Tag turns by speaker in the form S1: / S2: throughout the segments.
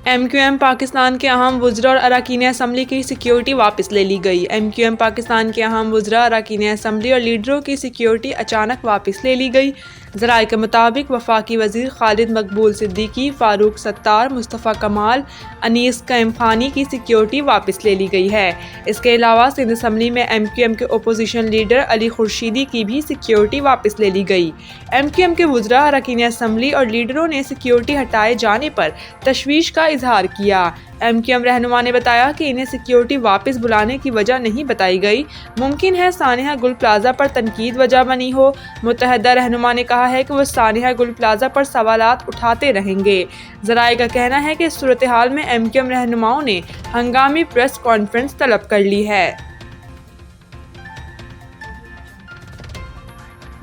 S1: MQM Pakistan کے اہم وزراء اور اراکین اسمبلی کی سیکیورٹی واپس لے لی گئی۔ MQM پاکستان کے اہم وزراء، اراکین اسمبلی اور لیڈروں کی سیکیورٹی اچانک واپس لے لی گئی۔ ذرائع کے مطابق وفاقی وزیر خالد مقبول صدیقی، فاروق ستار، مصطفیٰ کمال، انیس قیم خانی کی سیکیورٹی واپس لے لی گئی ہے۔ اس کے علاوہ سندھ اسمبلی میں MQM کے اپوزیشن لیڈر علی خورشیدی کی بھی سیکیورٹی واپس لے لی گئی۔ MQM کے وزراء، اراکین اسمبلی اور لیڈروں نے سیکیورٹی ہٹائے جانے پر تشویش کا اظہار کیا۔ MQM رہنما نے بتایا کہ انہیں سیکیورٹی واپس بلانے کی وجہ نہیں بتائی گئی۔ ممکن ہے سانحہ گل پلازہ پر تنقید وجہ بنی ہو۔ متحدہ رہنما نے کہا ہے کہ وہ سانحہ گل پلازہ پر سوالات اٹھاتے رہیں گے۔ ذرائع کا کہنا ہے کہ اس صورتحال میں MQM رہنماؤں نے ہنگامی پریس کانفرنس طلب کر لی ہے۔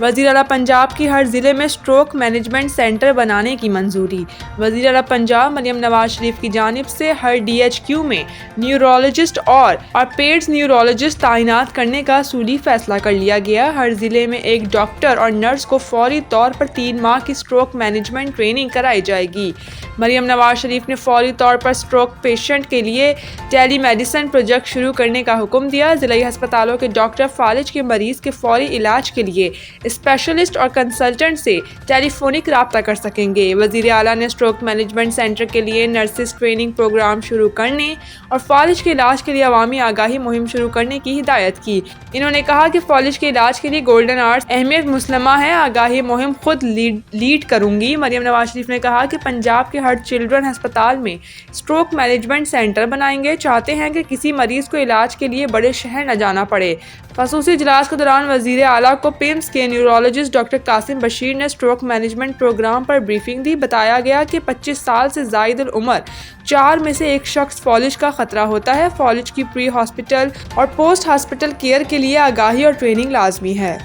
S1: وزیر اعلیٰ پنجاب کی ہر ضلع میں اسٹروک مینجمنٹ سینٹر بنانے کی منظوری۔ وزیر اعلیٰ پنجاب مریم نواز شریف کی جانب سے ہر DHQ میں نیورولوجسٹ اور پیڈز نیورولوجسٹ تعینات کرنے کا اصولی فیصلہ کر لیا گیا۔ ہر ضلع میں ایک ڈاکٹر اور نرس کو فوری طور پر 3 ماہ کی اسٹروک مینجمنٹ ٹریننگ کرائی جائے گی۔ مریم نواز شریف نے فوری طور پر اسٹروک پیشنٹ کے لیے ٹیلی میڈیسن پروجیکٹ شروع کرنے کا حکم دیا۔ ضلعی ہسپتالوں کے ڈاکٹر فالج کے مریض کے فوری علاج کے لیے اسپیشلسٹ اور کنسلٹنٹ سے ٹیلی فونک رابطہ کر سکیں گے۔ وزیر اعلیٰ نے اسٹروک مینجمنٹ سینٹر کے لیے نرسز ٹریننگ پروگرام شروع کرنے اور فالج کے علاج کے لیے عوامی آگاہی مہم شروع کرنے کی ہدایت کی۔ انہوں نے کہا کہ فالج کے علاج کے لیے گولڈن آورز اہمیت مسلمہ ہے، آگاہی مہم خود لیڈ کروں گی۔ مریم نواز شریف نے کہا کہ پنجاب کے ہر چلڈرن ہسپتال میں اسٹروک مینجمنٹ سینٹر بنائیں گے، چاہتے ہیں کہ کسی مریض کو علاج کے لیے بڑے شہر نہ جانا پڑے۔ خصوصی اجلاس کے دوران وزیر اعلیٰ کو پیمز کے نیورولوجسٹ ڈاکٹر قاسم بشیر نے اسٹروک مینجمنٹ پروگرام پر بریفنگ دی۔ بتایا گیا کہ 25 سال سے زائد العمر 4 میں سے ایک شخص فالج کا خطرہ ہوتا ہے۔ فالج کی پری ہاسپٹل اور پوسٹ ہاسپٹل کیئر کے لیے آگاہی اور ٹریننگ لازمی ہے۔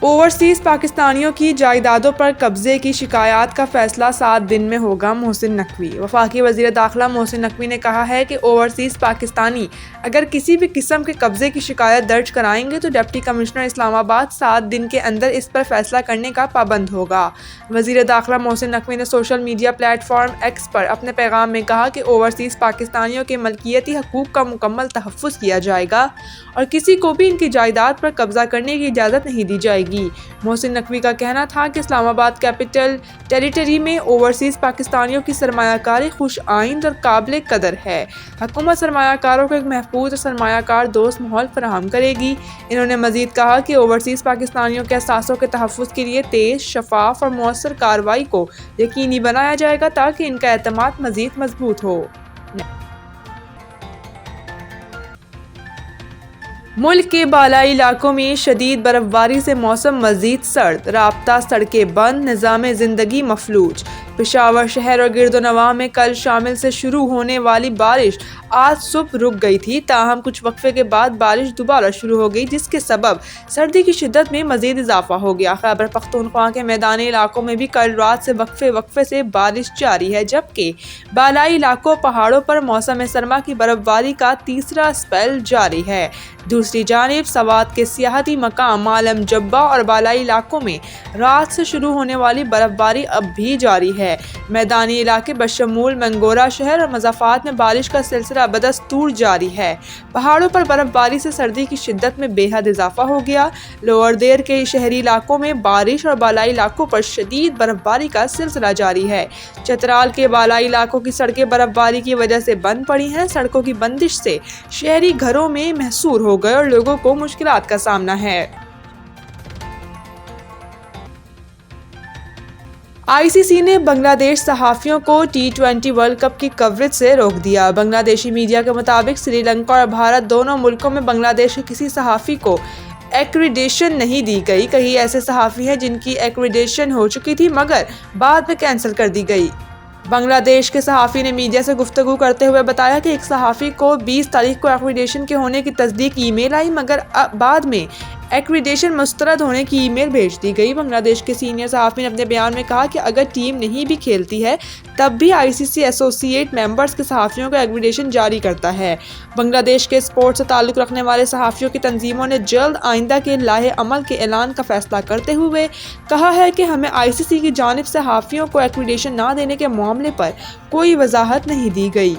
S1: اوورسیز پاکستانیوں کی جائیدادوں پر قبضے کی شکایات کا فیصلہ 7 دن میں ہوگا: محسن نقوی۔ وفاقی وزیر داخلہ محسن نقوی نے کہا ہے کہ اوورسیز پاکستانی اگر کسی بھی قسم کے قبضے کی شکایت درج کرائیں گے تو ڈپٹی کمشنر اسلام آباد 7 دن کے اندر اس پر فیصلہ کرنے کا پابند ہوگا۔ وزیر داخلہ محسن نقوی نے social media platform X پر اپنے پیغام میں کہا کہ اوورسیز پاکستانیوں کے ملکیتی حقوق کا مکمل تحفظ کیا جائے گا اور کسی کو بھی ان کی جائیداد پر قبضہ کرنے کی اجازت نہیں دی جائے گی۔ محسن نقوی کا کہنا تھا کہ اسلام آباد کیپٹل ٹیریٹری میں اوورسیز پاکستانیوں کی سرمایہ کاری خوش آئند اور قابل قدر ہے۔ حکومت سرمایہ کاروں کو ایک محفوظ اور سرمایہ کار دوست ماحول فراہم کرے گی۔ انہوں نے مزید کہا کہ اوورسیز پاکستانیوں کے اثاثوں کے تحفظ کے لیے تیز، شفاف اور مؤثر کارروائی کو یقینی بنایا جائے گا تاکہ ان کا اعتماد مزید مضبوط ہو۔ ملک کے بالائی علاقوں میں شدید برف باری سے موسم مزید سرد، رابطہ سڑکیں بند، نظام زندگی مفلوج۔ پشاور شہر اور گرد و نواح میں کل شام سے شروع ہونے والی بارش آج صبح رک گئی تھی، تاہم کچھ وقفے کے بعد بارش دوبارہ شروع ہو گئی جس کے سبب سردی کی شدت میں مزید اضافہ ہو گیا۔ خیبر پختونخوا کے میدانی علاقوں میں بھی کل رات سے وقفے سے بارش جاری ہے، جبکہ بالائی علاقوں پہاڑوں پر موسم سرما کی برف باری کا تیسرا اسپیل جاری ہے۔ دوسری جانب سوات کے سیاحتی مقام عالم جبہ اور بالائی علاقوں میں رات سے شروع ہونے والی برف باری اب بھی جاری ہے۔ میدانی علاقے بشمول منگورا شہر اور مضافات میں بارش کا سلسلہ بدستور جاری ہے۔ پہاڑوں پر برف باری سے سردی کی شدت میں بے حد اضافہ ہو گیا۔ لوور دیر کے شہری علاقوں میں بارش اور بالائی علاقوں پر شدید برف باری کا سلسلہ جاری ہے۔ چترال کے بالائی علاقوں کی سڑکیں برف باری کی وجہ سے بند پڑی ہیں۔ سڑکوں کی بندش سے شہری گھروں میں محصور ہو گئے اور لوگوں کو مشکلات کا سامنا ہے۔ ICC نے بنگلہ دیش صحافیوں کو T20 ورلڈ کپ کی کوریج سے روک دیا۔ بنگلہ دیشی میڈیا کے مطابق سری لنکا اور بھارت دونوں ملکوں میں بنگلہ دیش کے کسی صحافی کو ایکریڈیشن نہیں دی گئی۔ کئی ایسے صحافی ہیں جن کی ایکریڈیشن ہو چکی تھی مگر بعد میں کینسل کر دی گئی۔ بنگلہ دیش کے صحافی نے میڈیا سے گفتگو کرتے ہوئے بتایا کہ ایک صحافی کو 20 تاریخ کو ایکریڈیشن کے ہونے کی تصدیق ای میل آئی مگر بعد میں ایکریڈیشن مسترد ہونے کی ای میل بھیج دی گئی۔ بنگلہ دیش کے سینئر صحافی نے اپنے بیان میں کہا کہ اگر ٹیم نہیں بھی کھیلتی ہے تب بھی آئی سی سی ایسوسی ایٹ ممبرز کے صحافیوں کو ایکریڈیشن جاری کرتا ہے۔ بنگلہ دیش کے اسپورٹ سے تعلق رکھنے والے صحافیوں کی تنظیموں نے جلد آئندہ کے لائحہ عمل کے اعلان کا فیصلہ کرتے ہوئے کہا ہے کہ ہمیں آئی سی سی کی جانب سے صحافیوں کو ایکریڈیشن نہ دینے کے معاملے پر کوئی وضاحت نہیں دی گئی۔